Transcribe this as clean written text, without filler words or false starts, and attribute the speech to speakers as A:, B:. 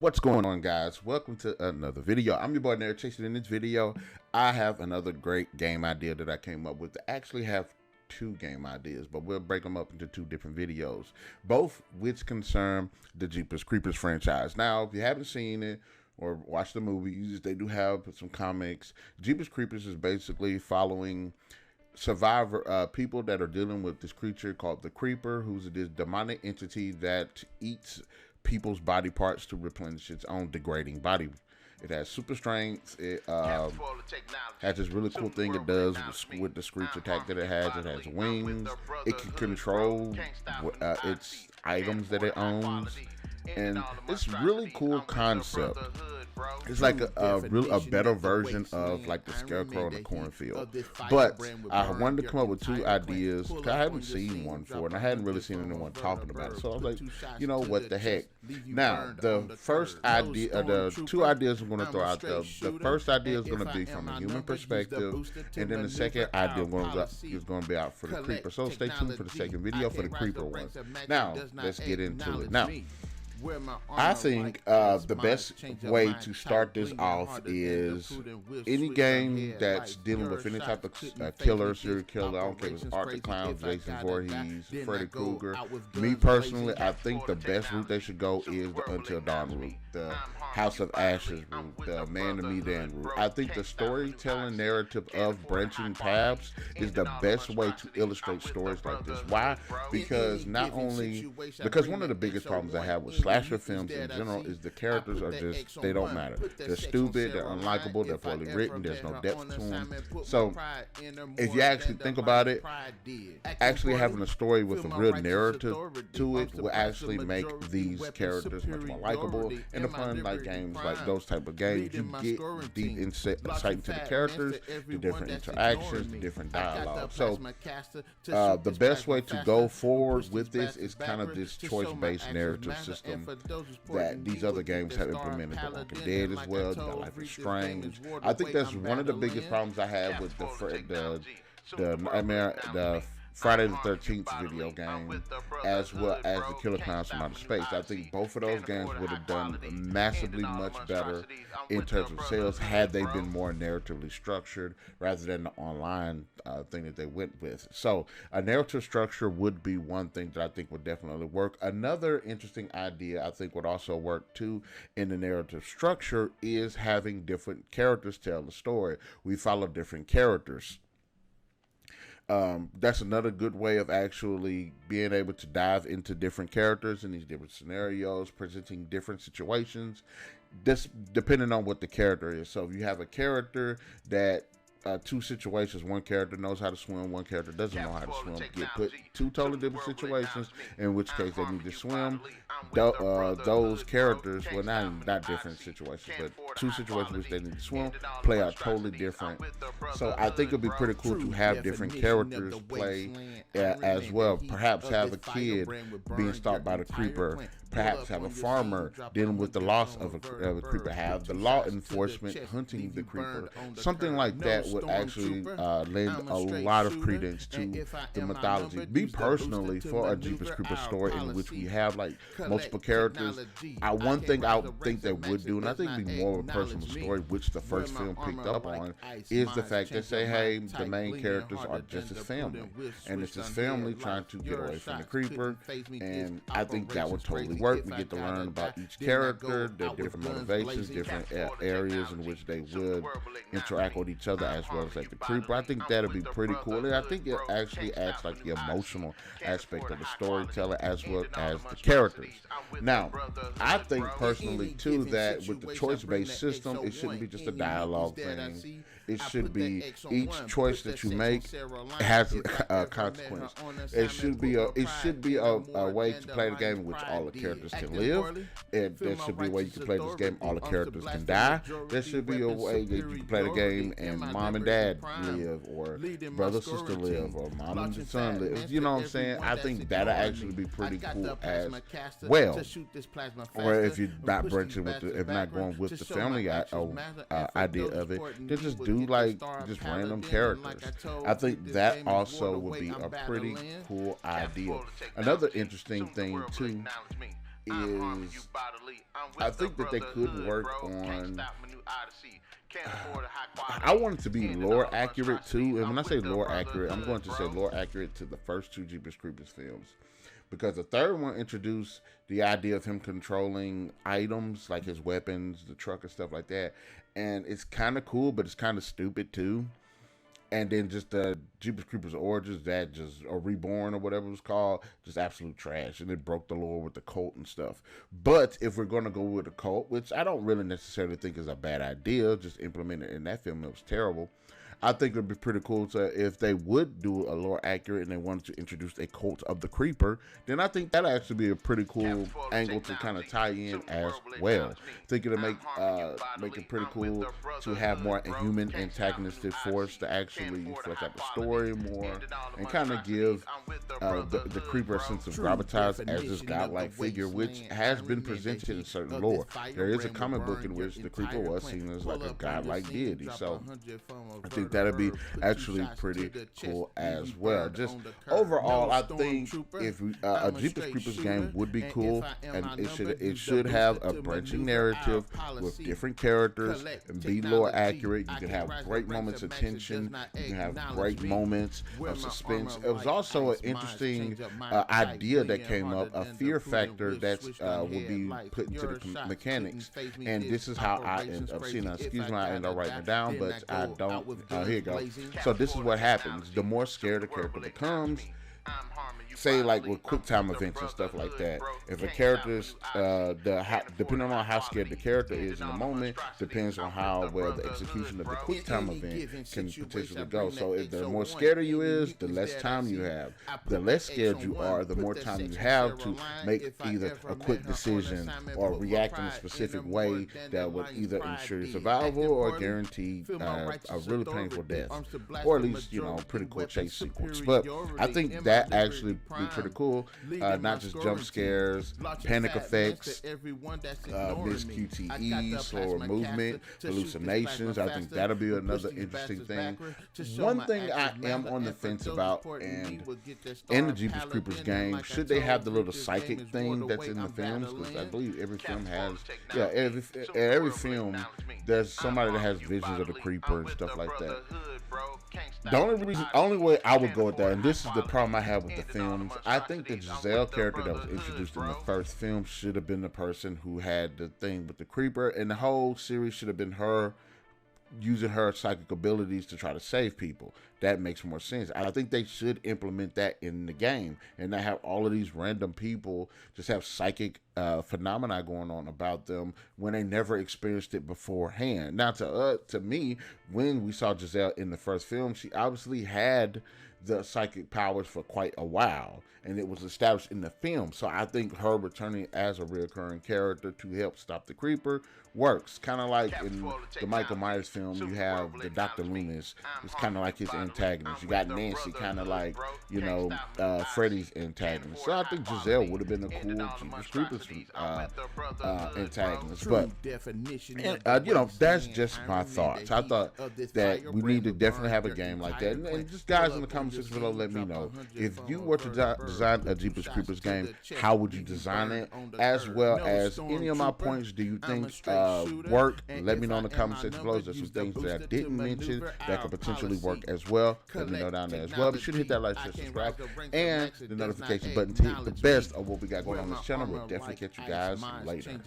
A: What's going on, guys? Welcome to another video. I'm your boy NarikChase. In this video, I have another great game idea that I came up with. I actually have two game ideas, but we'll break them up into two different videos, both which concern the Jeepers Creepers franchise. Now, if you haven't seen it or watched the movies, they do have some comics. Jeepers Creepers is basically following survivor people that are dealing with this creature called the Creeper, who's this demonic entity that eats people's body parts to replenish its own degrading body. It has super strength. It has this really cool thing it does with the screech attack that it has. It has wings. It can control its items that it owns, and it's really cool concept. It's like a better version of like the Scarecrow in the cornfield. But I wanted to come up with two ideas because I haven't seen one before, and I hadn't really seen anyone talking about it. So I was like, you know, what the heck? Now, the first idea, the two ideas I'm going to throw out there. The first idea is going to be from a human perspective, and then the second idea is going to be out for the Creeper. So stay tuned for the second video for the Creeper one. Now, let's get into it. Now, I think the best way to start this off is any game that's dealing with any type of killer, serial killer. I don't care if it's Art the Clown, Jason Voorhees, Freddy Krueger. Me personally, I think the best route they should go is the Until Dawn route, the House of Ashes route, the Man to Medan route. I think the storytelling narrative of branching paths is the best way to illustrate stories like this. Why? Because one of the biggest problems I have with slasher films in general is the characters are just, they don't matter. They're stupid, they're unlikable, they're poorly written, there's no depth to them. So if you actually think about it, actually having a story with a real narrative to it will actually make these characters much more likable. And the fun like games like those type of games, you get deep insight into the characters, the different interactions, the different dialogue. So the best way to go forward with this is kind of this choice-based narrative system that these other games have implemented. The Walking Dead as well, the Life is Strange. I think that's one of the biggest problems I have with the Friday the 13th video game, as well as the Killer Clowns from Outer Space. I think both of those games would have done massively much better in terms of sales had they been more narratively structured rather than the online thing that they went with. So a narrative structure would be one thing that I think would definitely work. Another interesting idea I think would also work too in the narrative structure is having different characters tell the story. We follow different characters. That's another good way of actually being able to dive into different characters in these different scenarios, presenting different situations, this depending on what the character is. So if you have a character that two situations, one character knows how to swim, one character doesn't know how to swim, get put two totally different situations, in which case they need to swim. Those characters, well, not different situations, but two situations which they need to swim, play out totally different. So I think it'd be pretty cool to have different characters play as well. Perhaps have a kid being stalked by the Creeper, perhaps have a farmer dealing with the loss of a Creeper, have the law enforcement hunting the Creeper. Something like that would actually lend a lot of credence to the mythology. Me personally, for a Jeepers Creepers story in which we have like multiple characters, one thing I would think they would do, and I think it'd be more of a personal story, which the first film picked up on, is the fact that say, hey, the main characters are just his family, and it's his family trying to get away from the Creeper, and I think that would totally work. We get to learn about each character, their different motivations, different areas in which they would interact with each other, as well as like the Creeper. I think that'd be pretty cool. And I think it actually adds like the emotional aspect of the storytelling as well as the characters. Now, I think personally too that with the choice-based system, it shouldn't be just a dialogue thing. It should be each choice that you make has a consequence. It should be a way to play the game in which all the characters can live. And there should be a way you can play this game all the characters can die. There should be a way that you can play the game and mom and dad live, or brother sister live, or mom and son live. You know what I'm saying? I think that'll actually be pretty cool as well. Or if you're not branching with if not going with the family idea of it, then just do like just random characters. I think that also would be a pretty cool idea. Another interesting thing too is I think that they could work on. I want it to be lore accurate too, and when I say lore accurate, I'm going to say lore accurate to the first two Jeepers Creepers films, because the third one introduced the idea of him controlling items like his weapons, the truck, and stuff like that, and it's kind of cool, but it's kind of stupid too. And then just the Jeepers Creepers Origins, that just, or Reborn or whatever it was called, just absolute trash. And it broke the lore with the cult and stuff. But if we're going to go with a cult, which I don't really necessarily think is a bad idea, just implement it in that film, it was terrible. I think it would be pretty cool if they would do a lore accurate and they wanted to introduce a cult of the Creeper, then I think that'd actually be a pretty cool angle to kind of tie in as well. I think it'll make it pretty cool to have more human antagonistic force to actually flesh out the story more and kind of give the Creeper a sense of gravitas as this godlike figure, which has been presented in certain lore. There is a comic book in which the Creeper was seen as like a godlike deity, so I think that'd be actually pretty cool as well. Just overall, I think if a Jeepers Creepers game would be cool, and it should have a branching narrative with different characters and be lore accurate. You can have great moments of tension. You can have great moments of suspense. It was also an interesting idea that came up, a fear factor that would be put into the mechanics. And this is how I end up seeing it. Excuse me, I end up writing it down, but I don't. Here you go. So this is what happens. The more scared the character becomes, say like with quick time events and stuff like that, if a character's depending on how scared the character is in the moment, depends on how well the execution of the quick time event can potentially go. So if the more scared you is, the less time you have. The less scared you are, the more time you have to make either a quick decision or react in a specific way that would either ensure your survival or guarantee a really painful death, or at least, you know, pretty cool chase sequence. But I think that actually be pretty cool. Not just jump scares, panic effects, missed QTE, slower movement, hallucinations. I think that'll be another interesting thing. One thing I am on the fence about, and in the Jeepers Creepers game, should they have the little psychic thing that's in the films? Because I believe every film has, every film there's somebody that has visions of the Creeper and stuff like that. The only way I would go with that, and this is the problem I have with the films, I think the Giselle character that was introduced in the first film should have been the person who had the thing with the Creeper, and the whole series should have been her using her psychic abilities to try to save people. That makes more sense. I think they should implement that in the game and not have all of these random people just have psychic phenomena going on about them when they never experienced it beforehand. Now, to me, when we saw Giselle in the first film, she obviously had the psychic powers for quite a while, and it was established in the film. So I think her returning as a recurring character to help stop the Creeper works. Kind of like in the Michael Myers film, you have the Dr. Loomis. It's kind of like his antagonist. You got Nancy, kind of like, you know, Freddy's antagonist. So I think Giselle would have been a cool Jeepers Creepers antagonist. But, you know, that's just my thoughts. I thought that we need to definitely have a game like that. And just guys in the comments section below, let me know. If you were to design a Jeepers Creepers game, how would you design it? As well as any of my points do you think work? Let me know in the comment section below. There's some things that I didn't mention that could potentially work as well. Let me know down there as well. Be sure to hit that like, share, subscribe, and the notification button to hit the best of what we got going on this channel. We'll definitely catch you guys later.